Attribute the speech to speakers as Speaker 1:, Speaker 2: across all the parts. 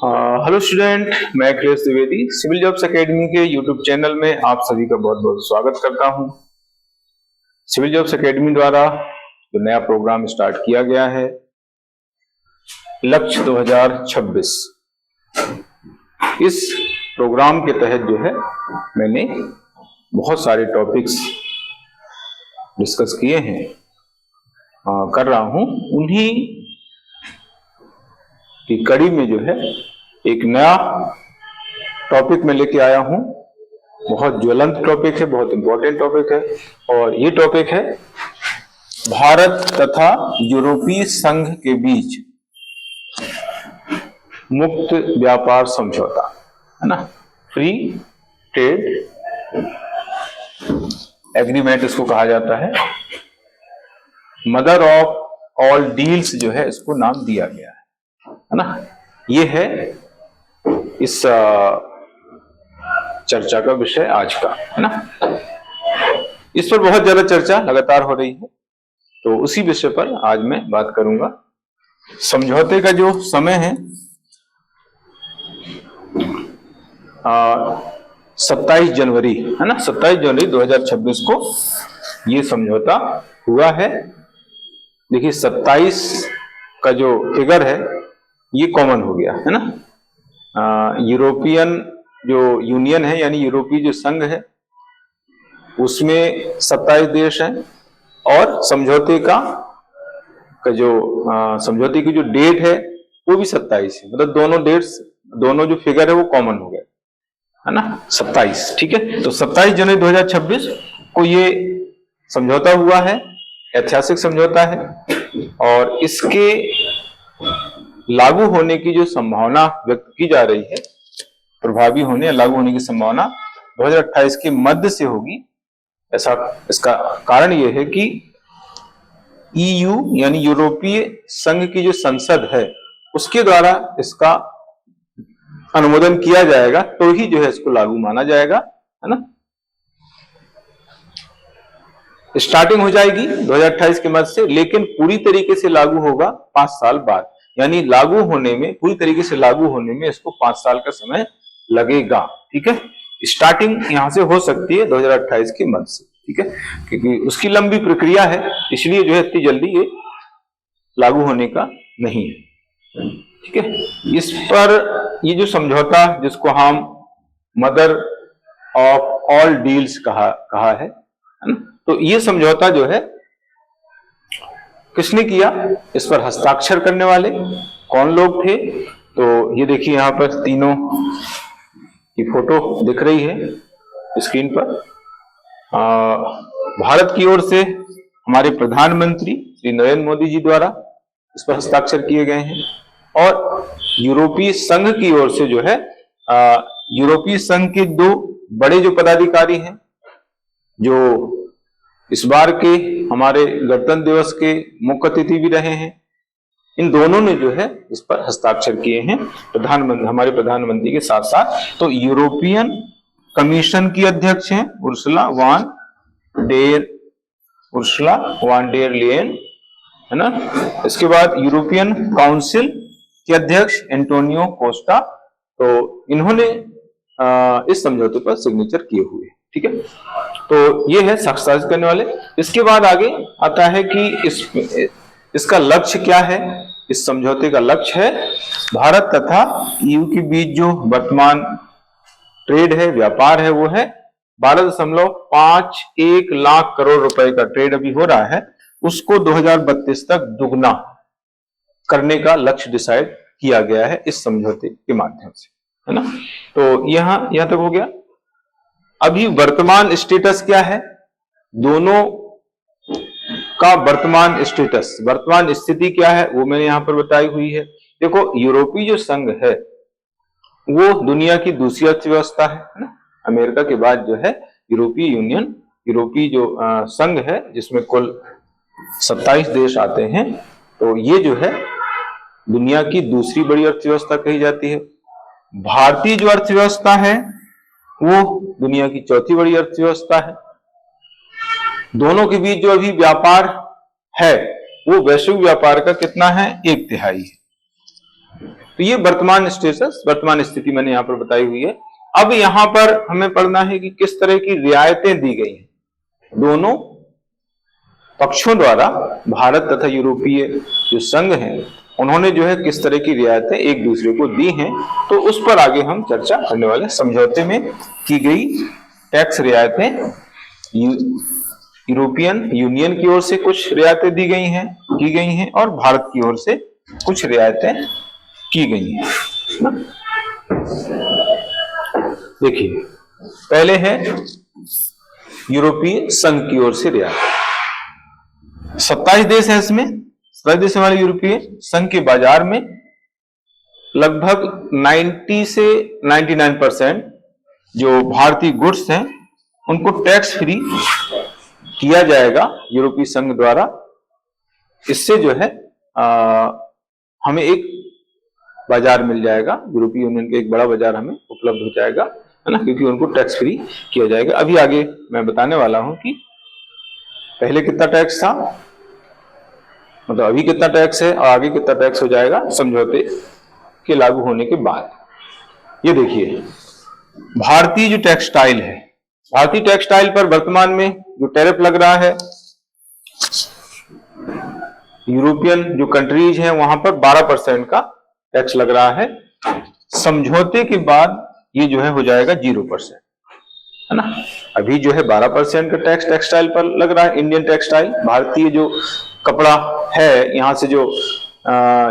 Speaker 1: Hello student, मैं Akhilesh Dwivedi civil jobs academy के YouTube channel में आप सभी का बहुत बहुत स्वागत करता हूं। सिविल जॉब्स एकेडमी द्वारा जो नया प्रोग्राम स्टार्ट किया गया है लक्ष्य 2026, इस प्रोग्राम के तहत जो है मैंने बहुत सारे टॉपिक्स डिस्कस किए हैं, कर रहा हूं। उन्हीं की कड़ी में जो है एक नया टॉपिक में लेके आया हूं। बहुत ज्वलंत टॉपिक है, बहुत इंपॉर्टेंट टॉपिक है, और ये टॉपिक है भारत तथा यूरोपीय संघ के बीच मुक्त व्यापार समझौता, है ना, फ्री ट्रेड एग्रीमेंट इसको कहा जाता है। मदर ऑफ ऑल डील्स जो है इसको नाम दिया गया है ना। ये है इस चर्चा का विषय आज का, है ना। इस पर बहुत ज्यादा चर्चा लगातार हो रही है, तो उसी विषय पर आज मैं बात करूंगा। समझौते का जो समय है 27 जनवरी, है ना, 27 जनवरी 2026 को ये समझौता हुआ है। देखिए 27 का जो फिगर है ये कॉमन हो गया, है ना। यूरोपियन जो यूनियन है यानी यूरोपीय जो संघ है उसमें 27 देश हैं, और समझौते समझौते की जो डेट है वो भी 27 है। मतलब दोनों डेट्स, दोनों जो फिगर है वो कॉमन हो गया, है ना, 27। ठीक है, तो 27 जनवरी 2026 को ये समझौता हुआ है, ऐतिहासिक समझौता है, और इसके लागू होने की जो संभावना व्यक्त की जा रही है, प्रभावी होने या लागू होने की संभावना 2028 के मध्य से होगी। ऐसा इसका कारण यह है कि ईयू यानी यूरोपीय संघ की जो संसद है उसके द्वारा इसका अनुमोदन किया जाएगा, तो ही जो है इसको लागू माना जाएगा, है ना। स्टार्टिंग हो जाएगी 2028 के मध्य से, लेकिन पूरी तरीके से लागू होगा 5 साल बाद। यानी लागू होने में, पूरी तरीके से लागू होने में इसको 5 साल का समय लगेगा। ठीक है, स्टार्टिंग यहां से हो सकती है 2028 के मध्य से, ठीक है, क्योंकि उसकी लंबी प्रक्रिया है, इसलिए जो है इतनी जल्दी ये लागू होने का नहीं है। ठीक है, इस पर ये जो समझौता जिसको हम मदर ऑफ ऑल डील्स कहा है ना, तो ये समझौता जो है किसने किया, इस पर हस्ताक्षर करने वाले कौन लोग थे। तो ये देखिए यहां पर तीनों की फोटो दिख रही है स्क्रीन पर। भारत की ओर से हमारे प्रधानमंत्री श्री नरेंद्र मोदी जी द्वारा इस पर हस्ताक्षर किए गए हैं, और यूरोपीय संघ की ओर से जो है यूरोपीय संघ के 2 बड़े जो पदाधिकारी हैं, जो इस बार के हमारे गणतंत्र दिवस के मुख्य अतिथि भी रहे हैं, इन दोनों ने जो है इस पर हस्ताक्षर किए हैं, हमारे प्रधानमंत्री के साथ साथ। तो यूरोपियन कमीशन की अध्यक्ष हैं उर्सुला वान डेर लेयन, है ना। इसके बाद यूरोपियन काउंसिल के अध्यक्ष एंटोनियो कोस्टा, तो इन्होंने इस समझौते पर सिग्नेचर किए हुए। ठीक है, तो ये है साक्षात्कार करने वाले। इसके बाद आगे आता है कि इसका लक्ष्य क्या है। इस समझौते का लक्ष्य है भारत तथा ईयू के बीच जो वर्तमान ट्रेड है, व्यापार है, वो है 12.51 लाख करोड़ रुपए का ट्रेड अभी हो रहा है, उसको 2032 तक दुगना करने का लक्ष्य डिसाइड किया गया है इस समझौते के माध्यम से, है ना। तो यहां तक हो गया। अभी वर्तमान स्टेटस क्या है, दोनों का वर्तमान स्टेटस, वर्तमान स्थिति क्या है, वो मैंने यहां पर बताई हुई है। देखो यूरोपीय जो संघ है वो दुनिया की दूसरी अर्थव्यवस्था है ना। अमेरिका के बाद जो है यूरोपीय यूनियन, यूरोपीय जो संघ है जिसमें कुल 27 देश आते हैं, तो ये जो है दुनिया की दूसरी बड़ी अर्थव्यवस्था कही जाती है। भारतीय जो अर्थव्यवस्था है वो दुनिया की चौथी बड़ी अर्थव्यवस्था है। दोनों के बीच जो अभी व्यापार है वो वैश्विक व्यापार का कितना है, 1/3 है। तो ये वर्तमान स्टेटस, वर्तमान स्थिति मैंने यहाँ पर बताई हुई है। अब यहाँ पर हमें पढ़ना है कि किस तरह की रियायतें दी गई हैं दोनों पक्षों द्वारा। भारत तथा यूरोपीय जो संघ है उन्होंने जो है किस तरह की रियायतें एक दूसरे को दी हैं, तो उस पर आगे हम चर्चा करने वाले। समझौते में की गई टैक्स रियायतें, यूरोपियन यूनियन की ओर से कुछ रियायतें दी गई हैं, की गई हैं, और भारत की ओर से कुछ रियायतें की गई हैं ना। देखिए, पहले है यूरोपीय संघ की ओर से रियायत। 27 देश है इसमें। 27 देश वाले यूरोपीय संघ के बाजार में लगभग 90 से 99% जो भारतीय गुड्स हैं उनको टैक्स फ्री किया जाएगा यूरोपीय संघ द्वारा। इससे जो है हमें एक बाजार मिल जाएगा, यूरोपीय यूनियन का एक बड़ा बाजार हमें उपलब्ध हो जाएगा, है ना, क्योंकि उनको टैक्स फ्री किया जाएगा। अभी आगे मैं बताने वाला हूं कि पहले कितना टैक्स था, मतलब अभी कितना टैक्स है और आगे कितना टैक्स हो जाएगा समझौते के लागू होने के बाद। ये देखिए, भारतीय जो टेक्सटाइल है, भारतीय टेक्सटाइल पर वर्तमान में जो टैरिफ लग रहा है, यूरोपियन जो कंट्रीज हैं वहां पर 12% का टैक्स लग रहा है। समझौते के बाद ये जो है हो जाएगा 0%, है ना। अभी जो है 12% का टैक्स टेक्सटाइल पर लग रहा है। इंडियन टेक्सटाइल, भारतीय जो कपड़ा है यहां से जो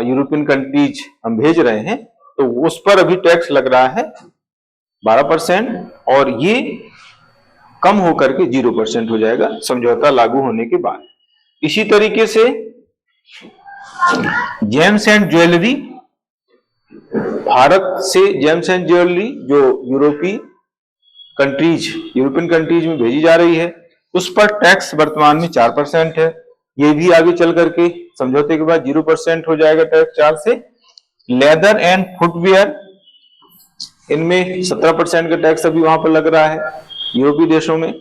Speaker 1: यूरोपियन कंट्रीज हम भेज रहे हैं, तो उस पर अभी टैक्स लग रहा है 12%, और ये कम होकर के 0% हो जाएगा समझौता लागू होने के बाद। इसी तरीके से जेम्स एंड ज्वेलरी, भारत से जेम्स एंड ज्वेलरी जो यूरोपियन कंट्रीज में भेजी जा रही है, उस पर टैक्स वर्तमान में 4% है। ये भी आगे चल करके समझौते के बाद 0% हो जाएगा टैक्स 4 से। लेदर एंड फुटवियर, इनमें 17% का टैक्स अभी वहां पर लग रहा है यूरोपीय देशों में,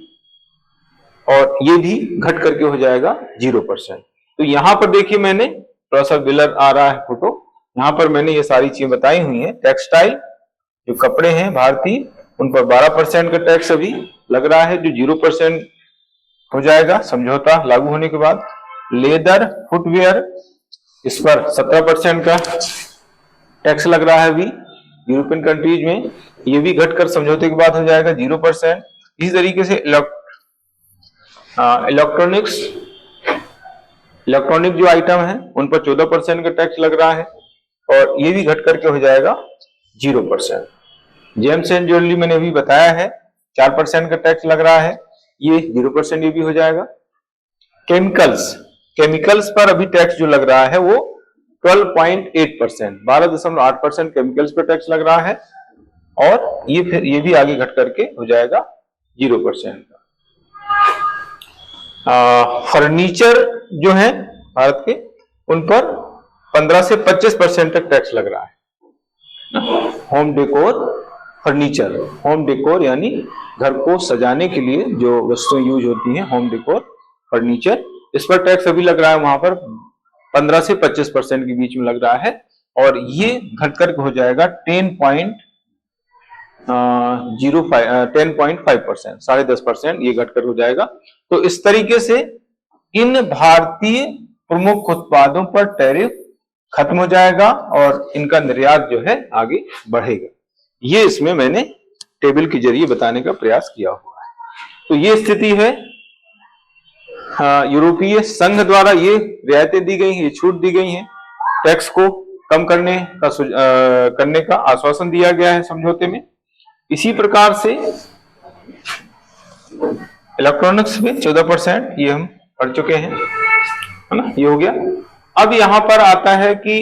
Speaker 1: और ये भी घट करके हो जाएगा 0%। तो यहां पर देखिए, मैंने थोड़ा सा ब्लर आ रहा है फोटो, यहां पर मैंने ये सारी चीजें बताई हुई हैं। टेक्सटाइल जो कपड़े हैं भारतीय, उन पर 12% का टैक्स अभी लग रहा है, जो 0% हो जाएगा समझौता लागू होने के बाद। लेदर फुटवेयर, इस पर 17% का टैक्स लग रहा है अभी यूरोपियन कंट्रीज में, ये भी घटकर समझौते के बाद हो जाएगा 0%। इसी तरीके से इलेक्ट्रॉनिक जो आइटम है उन पर 14% का टैक्स लग रहा है, और ये भी घट करके हो जाएगा 0%। जेम्स एंड ज्वेलरी मैंने अभी बताया है 4% का टैक्स लग रहा है, ये 0% ये भी हो जाएगा। केमिकल्स पर अभी टैक्स जो लग रहा है वो 12.8%, 12.8% केमिकल्स पर टैक्स लग रहा है, और ये भी आगे घट करके हो जाएगा 0% का। फर्नीचर जो है भारत के, उन पर 15 से 25% तक टैक्स लग रहा है। Home decor furniture, home decor यानी घर को सजाने के लिए जो वस्तुएं यूज होती हैं, होम डेकोर फर्नीचर, इस पर टैक्स अभी लग रहा है वहां पर 15 से 25% के बीच में लग रहा है, और ये घट करके हो जाएगा 10.5%, 10.5%, ये घटकर हो जाएगा। तो इस तरीके से इन भारतीय प्रमुख उत्पादों पर टैरिफ खत्म हो जाएगा और इनका निर्यात जो है आगे बढ़ेगा। ये इसमें मैंने टेबल के जरिए बताने का प्रयास किया हुआ है। तो ये स्थिति है, यूरोपीय संघ द्वारा ये रियायतें दी गई हैं, ये छूट दी गई हैं, टैक्स को कम करने का आश्वासन दिया गया है समझौते में। इसी प्रकार से इलेक्ट्रॉनिक्स में 14%, ये हम पढ़ चुके हैं, है ना, ये हो गया। अब यहां पर आता है कि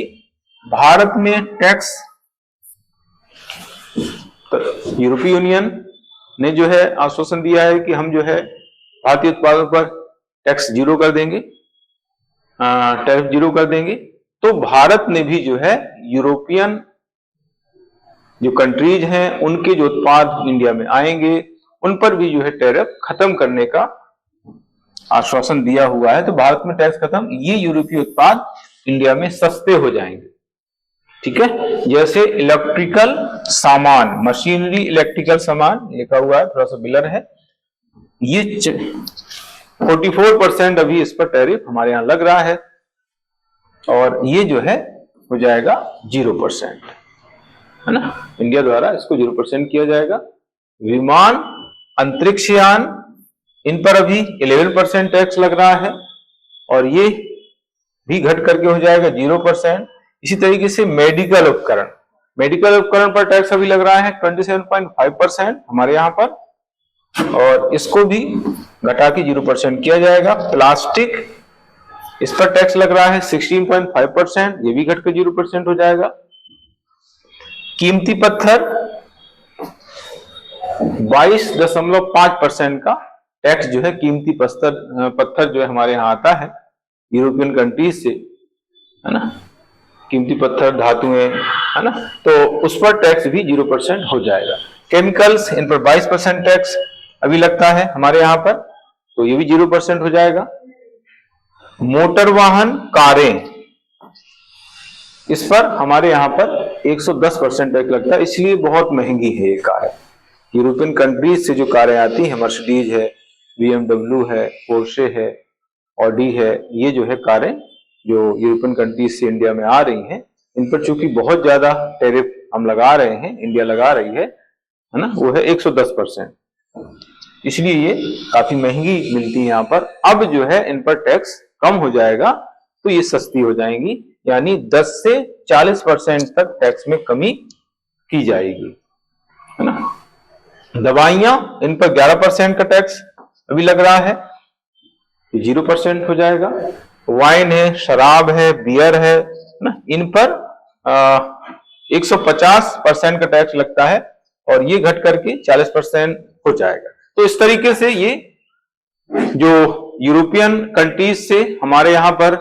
Speaker 1: भारत में टैक्स, यूरोपीय यूनियन ने जो है आश्वासन दिया है कि हम जो है भारतीय उत्पादों पर टैक्स 0 कर देंगे, टैरिफ 0 कर देंगे। तो भारत ने भी जो है यूरोपियन जो कंट्रीज हैं उनके जो उत्पाद इंडिया में आएंगे उन पर भी जो है टैरिफ खत्म करने का आश्वासन दिया हुआ है। तो भारत में टैक्स खत्म, ये यूरोपीय उत्पाद इंडिया में सस्ते हो जाएंगे, ठीक है। जैसे इलेक्ट्रिकल सामान, मशीनरी, इलेक्ट्रिकल सामान लिखा हुआ है, थोड़ा सा बिलर है, ये 44% अभी इस पर टैरिफ हमारे यहां लग रहा है, और ये जो है हो जाएगा 0%, है ना। इंडिया द्वारा इसको 0% किया जाएगा। विमान, अंतरिक्ष यान, इन पर अभी 11% टैक्स लग रहा है, और ये भी घट करके हो जाएगा 0%। इसी तरीके से मेडिकल उपकरण, मेडिकल उपकरण पर टैक्स अभी लग रहा है 27.5% हमारे यहां पर, और इसको भी घटा के 0% किया जाएगा। प्लास्टिक, इस पर टैक्स लग रहा है 16.5%, ये भी घट के 0% हो जाएगा। कीमती पत्थर 22.5% का टैक्स जो है कीमती पत्थर जो है हमारे यहाँ आता है यूरोपियन कंट्रीज से, है ना, कीमती पत्थर, धातुएं, है ना, तो उस पर टैक्स भी 0% हो जाएगा। केमिकल्स, इन पर 22% टैक्स अभी लगता है हमारे यहाँ पर, तो ये भी 0% हो जाएगा। मोटर वाहन, कारें, इस पर हमारे यहाँ पर 110% टैक्स लगता है, इसलिए बहुत महंगी है ये कार। यूरोपियन कंट्रीज से जो कारें आती हैं, मर्सिडीज है, BMW है, पोर्शे है, ऑडी है, ये जो है कारें जो यूरोपियन कंट्रीज से इंडिया में आ रही हैं, इन पर चूंकि बहुत ज्यादा टैरिफ हम लगा रहे हैं, इंडिया लगा रही है ना, वो है 110%, इसलिए ये काफी महंगी मिलती है यहाँ पर। अब जो है इन पर टैक्स कम हो जाएगा तो ये सस्ती हो जाएंगी, यानी 10 से 40% तक टैक्स में कमी की जाएगी, है ना। दवाइयां, इन पर 11% का टैक्स अभी लग रहा है, 0% हो जाएगा। वाइन है, शराब है, बियर है ना, इन पर 150% का टैक्स लगता है, और ये घट करके 40% हो जाएगा। तो इस तरीके से ये जो यूरोपियन कंट्रीज से हमारे यहाँ पर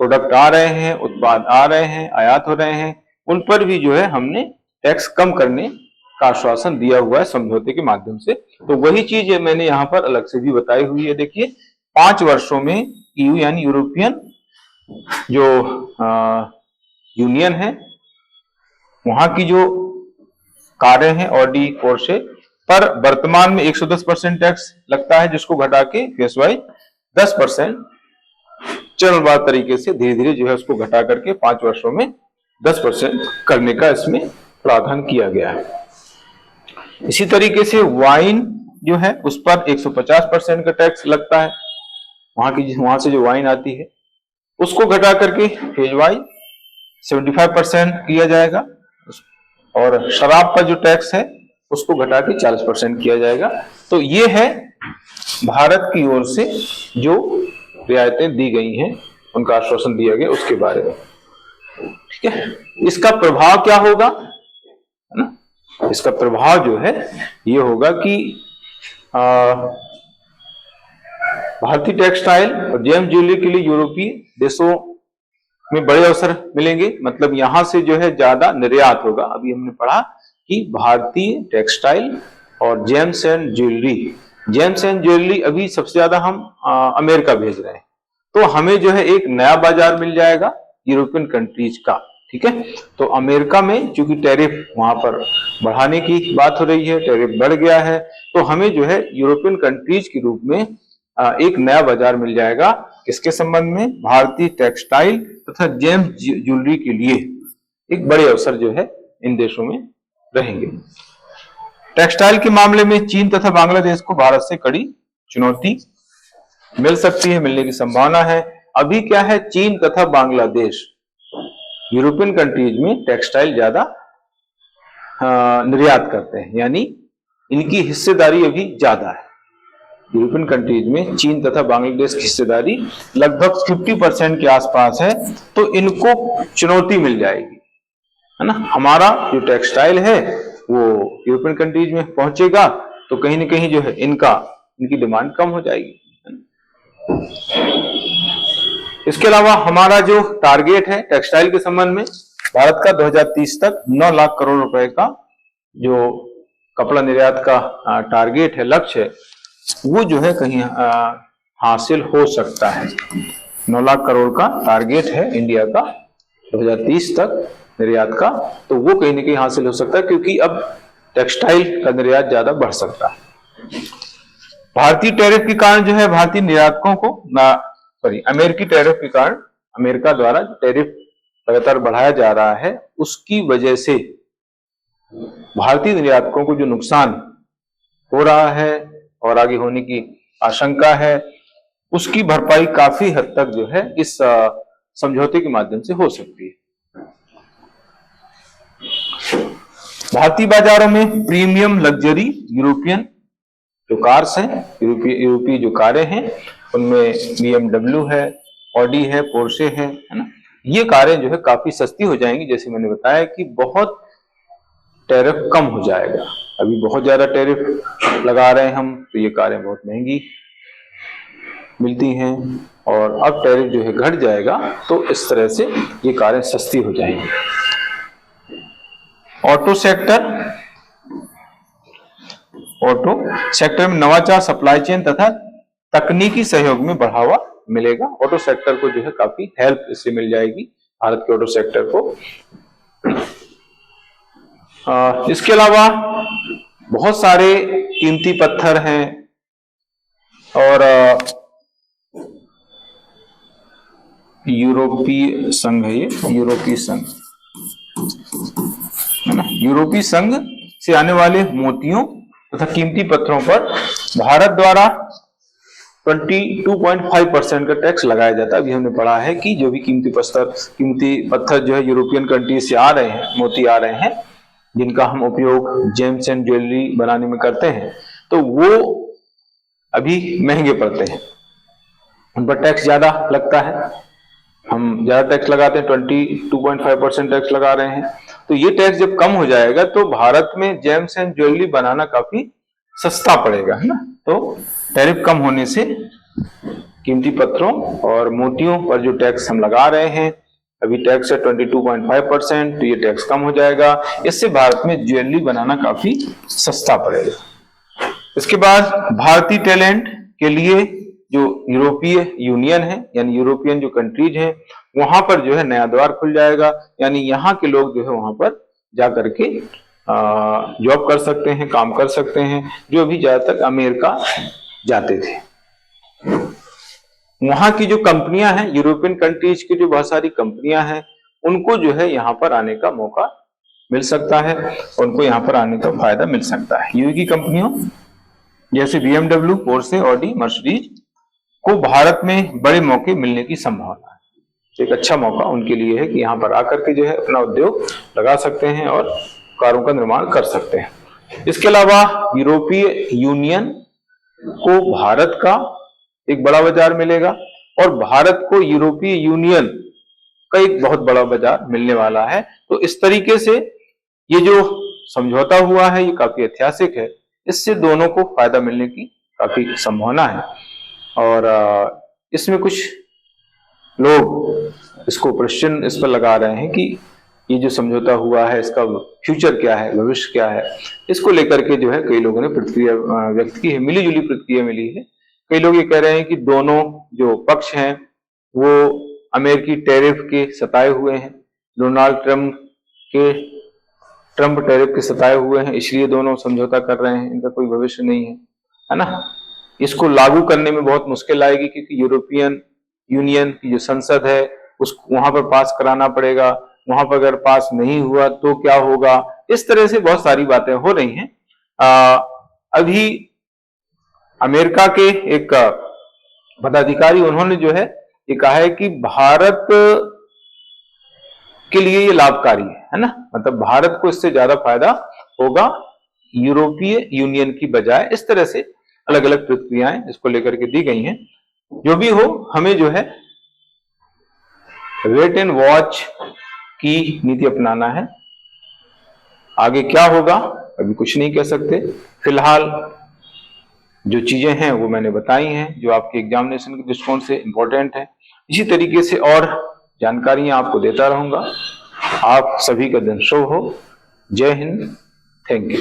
Speaker 1: प्रोडक्ट आ रहे हैं, उत्पाद आ रहे हैं, आयात हो रहे हैं, उन पर भी जो है हमने टैक्स कम करने का आश्वासन दिया हुआ है समझौते के माध्यम से। तो वही चीज मैंने यहाँ पर अलग से भी बताई हुई है। देखिए 5 वर्षों में EU यानी यूरोपियन जो यूनियन है, वहां की जो कारें हैं ऑडी, पोर्शे पर वर्तमान में 110% टैक्स लगता है, जिसको घटा के फेस वाइज 10% चरणबद्ध तरीके से धीरे धीरे जो है उसको घटा करके 5 वर्षों में 10% करने का इसमें प्रावधान किया गया है। इसी तरीके से वाइन जो है उस पर 150% का टैक्स लगता है, वहां से जो वाइन आती है उसको घटा करके फेज वाइज 75% किया जाएगा, और शराब पर जो टैक्स है उसको घटा के 40% किया जाएगा। तो ये है भारत की ओर से जो रियायतें दी गई हैं, उनका आश्वासन दिया गया उसके बारे में, ठीक है। इसका प्रभाव क्या होगा, है ना, इसका प्रभाव जो है ये होगा कि भारतीय टेक्सटाइल और जेम्स ज्वेलरी के लिए यूरोपीय देशों में बड़े अवसर मिलेंगे, मतलब यहां से जो है ज्यादा निर्यात होगा। अभी हमने पढ़ा कि भारतीय टेक्सटाइल और जेम्स एंड ज्वेलरी अभी सबसे ज्यादा हम अमेरिका भेज रहे हैं, तो हमें जो है एक नया बाजार मिल जाएगा यूरोपियन कंट्रीज का, ठीक है। तो अमेरिका में चूंकि टैरिफ वहां पर बढ़ाने की बात हो रही है, टैरिफ बढ़ गया है, तो हमें जो है यूरोपियन कंट्रीज के रूप में एक नया बाजार मिल जाएगा। इसके संबंध में भारतीय टेक्सटाइल तथा जेम्स ज्वेलरी के लिए एक बड़े अवसर जो है इन देशों में रहेंगे। टेक्सटाइल के मामले में चीन तथा बांग्लादेश को भारत से कड़ी चुनौती मिल सकती है, मिलने की संभावना है। अभी क्या है, चीन तथा बांग्लादेश यूरोपियन कंट्रीज में टेक्सटाइल ज्यादा निर्यात करते हैं, यानी इनकी हिस्सेदारी अभी ज्यादा है। यूरोपियन कंट्रीज में चीन तथा बांग्लादेश की हिस्सेदारी लगभग 50% के आसपास है, तो इनको चुनौती मिल जाएगी, है ना। हमारा जो टेक्सटाइल है वो यूरोपियन कंट्रीज में पहुंचेगा तो कहीं ना कहीं जो है इनकी डिमांड कम हो जाएगी। इसके अलावा हमारा जो टारगेट है टेक्सटाइल के संबंध में, भारत का 2030 तक 9 लाख करोड़ रुपए का जो कपड़ा निर्यात का टारगेट है, लक्ष्य है, वो जो है कहीं हासिल हो सकता है। 9 लाख करोड़ का टारगेट है इंडिया का 2030 तक, निर्यात का, तो वो कहीं ना कहीं हासिल हो सकता है, क्योंकि अब टेक्सटाइल का निर्यात ज्यादा बढ़ सकता है। भारतीय टैरिफ के कारण जो है भारतीय निर्यातकों को अमेरिकी टैरिफ के कारण, अमेरिका द्वारा टैरिफ लगातार बढ़ाया जा रहा है, उसकी वजह से भारतीय निर्यातकों को जो नुकसान हो रहा है और आगे होने की आशंका है, उसकी भरपाई काफी हद तक जो है इस समझौते के माध्यम से हो सकती है। भारतीय बाजारों में प्रीमियम लग्जरी यूरोपियन जो कार्स हैं, यूरोपीय जो कारें हैं, उनमें BMW है, ऑडी है, पोर्शे है ना, ये कारें जो है काफी सस्ती हो जाएंगी। जैसे मैंने बताया कि बहुत टैरिफ कम हो जाएगा। अभी बहुत ज्यादा टैरिफ लगा रहे हैं हम, तो ये कारें बहुत महंगी मिलती हैं, और अब टैरिफ जो है घट जाएगा, तो इस तरह से ये कारें सस्ती हो जाएंगी। ऑटो सेक्टर में नवाचार, सप्लाई चेन तथा तकनीकी सहयोग में बढ़ावा मिलेगा। ऑटो सेक्टर को जो है काफी हेल्प इससे मिल जाएगी, भारत के ऑटो सेक्टर को। इसके अलावा बहुत सारे कीमती पत्थर हैं, और यूरोपीय संघ है, ये यूरोपीय संघ है ना, यूरोपीय संघ से आने वाले मोतियों तथा कीमती पत्थरों पर भारत द्वारा 22.5% का टैक्स लगाया जाता है। अभी हमने पढ़ा है कि जो भी कीमती पत्थर जो है यूरोपियन कंट्री से आ रहे हैं, मोती आ रहे हैं, जिनका हम उपयोग जेम्स एंड ज्वेलरी बनाने में करते हैं, तो वो अभी महंगे पड़ते हैं, उन पर टैक्स ज्यादा लगता है। हम ज्यादा टैक्स लगाते हैं, 22.5% टैक्स लगा रहे हैं। तो ये टैक्स जब कम हो जाएगा तो भारत में जेम्स एंड ज्वेलरी बनाना काफी सस्ता पड़ेगा, है ना। तो टैरिफ कम होने से कीमती पत्थरों और मोतियों पर जो टैक्स हम लगा रहे हैं, अभी टैक्स है 22.5%, तो ये टैक्स कम हो जाएगा। इससे भारत में ज्वेलरी बनाना काफी सस्ता पड़ेगा। इसके बाद भारतीय टैलेंट के लिए जो यूरोपीय यूनियन है, यानी यूरोपियन जो कंट्रीज हैं, वहां पर जो है नया द्वार खुल जाएगा, यानी यहाँ के लोग जो है वहां पर जा करके जॉब कर सकते हैं, काम कर सकते हैं, जो अभी ज्यादातर अमेरिका जाते थे। वहां की जो कंपनियां हैं, यूरोपियन कंट्रीज की जो बहुत सारी कंपनियां हैं, उनको जो है यहाँ पर आने का मौका मिल सकता है, उनको यहाँ पर आने का फायदा मिल सकता है। यूएई की कंपनियों जैसे BMW, पोर्शे, ऑडी, मर्सिडीज को भारत में बड़े मौके मिलने की संभावना है। एक अच्छा मौका उनके लिए है कि यहाँ पर आकर के जो है अपना उद्योग लगा सकते हैं और कारों का निर्माण कर सकते हैं। इसके अलावा यूरोपीय यूनियन को भारत का एक बड़ा बाजार मिलेगा, और भारत को यूरोपीय यूनियन का एक बहुत बड़ा बाजार मिलने वाला है। तो इस तरीके से ये जो समझौता हुआ है, ये काफी ऐतिहासिक है, इससे दोनों को फायदा मिलने की काफी संभावना है। और इसमें कुछ लोग इसको प्रश्न इस पर लगा रहे हैं कि ये जो समझौता हुआ है, इसका फ्यूचर क्या है, भविष्य क्या है। इसको लेकर के जो है कई लोगों ने प्रतिक्रिया व्यक्त की है, मिली जुली प्रतिक्रिया मिली है। कई लोग ये कह रहे हैं कि दोनों जो पक्ष हैं वो अमेरिकी टैरिफ के सताए हुए हैं, डोनाल्ड ट्रंप टैरिफ के सताए हुए हैं, इसलिए दोनों समझौता कर रहे हैं, इनका कोई भविष्य नहीं है ना। इसको लागू करने में बहुत मुश्किल आएगी, क्योंकि यूरोपियन यूनियन की जो संसद है उसको वहां पर पास कराना पड़ेगा, वहां पर अगर पास नहीं हुआ तो क्या होगा। इस तरह से बहुत सारी बातें हो रही हैं। अभी अमेरिका के एक पदाधिकारी, उन्होंने जो है ये कहा है कि भारत के लिए ये लाभकारी है ना, मतलब भारत को इससे ज्यादा फायदा होगा यूरोपीय यूनियन की बजाय। इस तरह से अलग अलग प्रतिक्रियाएं इसको लेकर के दी गई हैं। जो भी हो, हमें जो है वेट एंड वॉच की नीति अपनाना है। आगे क्या होगा अभी कुछ नहीं कह सकते। फिलहाल जो चीजें हैं वो मैंने बताई हैं, जो आपके एग्जामिनेशन के दृष्टिकोण से इंपॉर्टेंट है। इसी तरीके से और जानकारियां आपको देता रहूंगा। आप सभी का दिन शुभ हो। जय हिंद, थैंक यू।